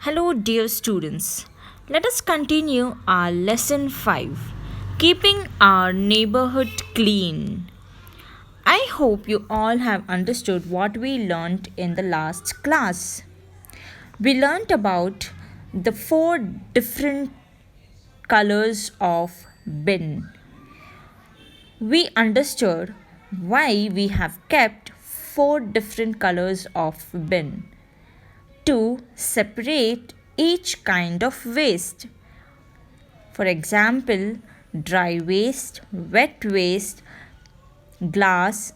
Hello, dear students. Let us continue our lesson 5, Keeping Our Neighborhood Clean. I hope you all have understood what we learned in the last class. We learned about the four different colors of bin. We understood why we have kept four different colors of bin to separate each kind of waste. For example, dry waste, wet waste, glass,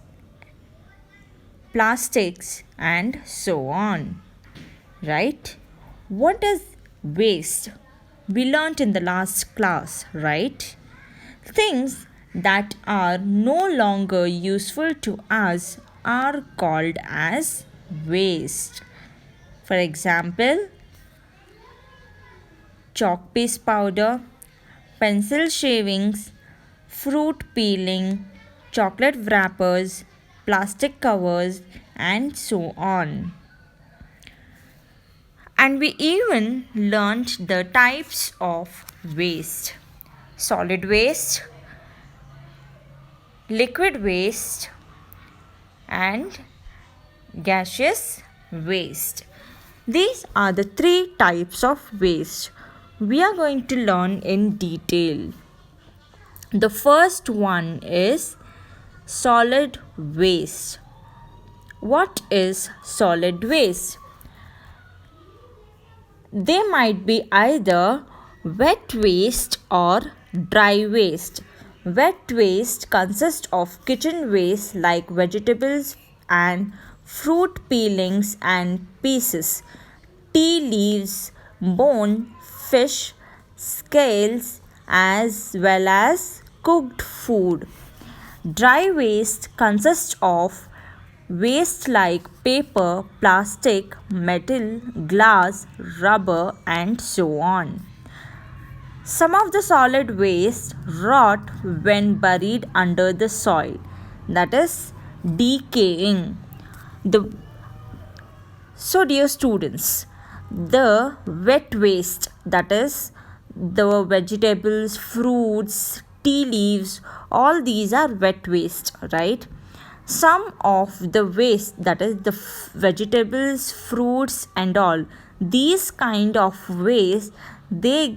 plastics, and so on. Right? What is waste? We learnt in the last class, right? Things that are no longer useful to us are called as waste. For example, chalk paste powder, pencil shavings, fruit peeling, chocolate wrappers, plastic covers, and so on. And we even learnt the types of waste: solid waste, liquid waste, and gaseous waste. These are the three types of waste we are going to learn in detail. The first one is solid waste. What is solid waste? They might be either wet waste or dry waste. Wet waste consists of kitchen waste like vegetables and fruit peelings and pieces, tea leaves, bone, fish, scales, as well as cooked food. Dry waste consists of waste like paper, plastic, metal, glass, rubber, and so on. Some of the solid waste rot when buried under the soil, that is decaying. So, dear students, the wet waste, that is the vegetables, fruits, tea leaves, all these are wet waste, right? Some of the waste, that is the vegetables, fruits, and all, these kind of waste, these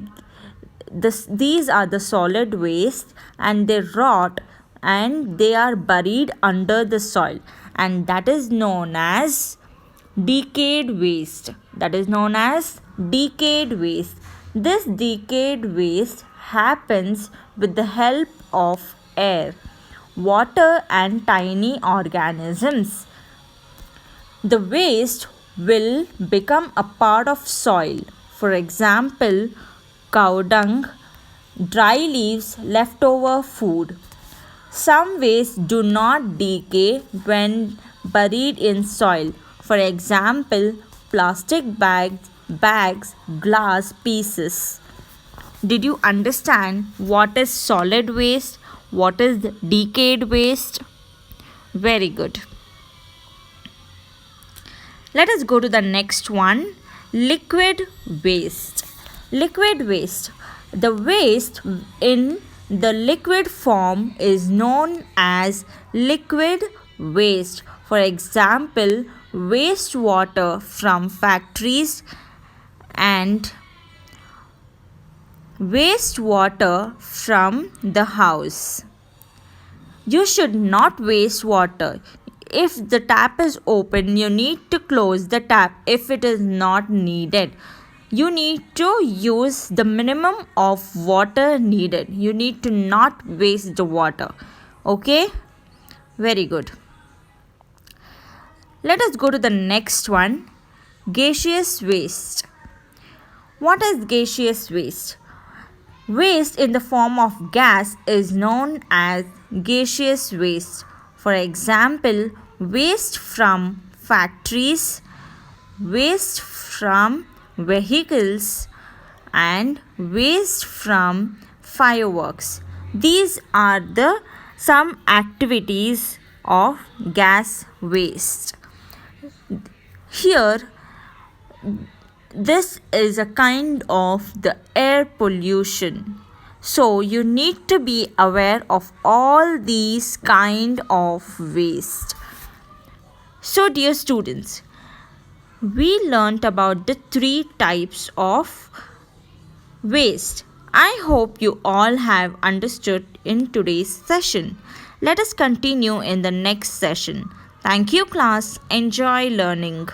are the solid waste and they rot and they are buried under the soil, and that is known as decayed waste. That is known as decayed waste. This decayed waste happens with the help of air, water, and tiny organisms. The waste will become a part of soil. For example, cow dung, dry leaves, leftover food. Some waste do not decay when buried in soil. For example, plastic bags, glass pieces. Did you understand what is solid waste? What is decayed waste? Very good. Let us go to the next one, liquid waste. Liquid waste. The waste in the liquid form is known as liquid waste. For example, wastewater from factories and wastewater from the house. You should not waste water. If the tap is open, you need to close the tap if it is not needed. You need to use the minimum of water needed. You need to not waste the water. Okay? Very good. Let us go to the next one, gaseous waste. What is gaseous waste? Waste in the form of gas is known as gaseous waste. For example, waste from factories, waste from vehicles, and waste from fireworks. These are the some activities of gas waste. Here This is a kind of the air pollution. So you need to be aware of all these kind of waste. So dear students, we learnt about the three types of waste. I hope you all have understood in today's session. Let us continue in the next session. Thank you class. Enjoy learning.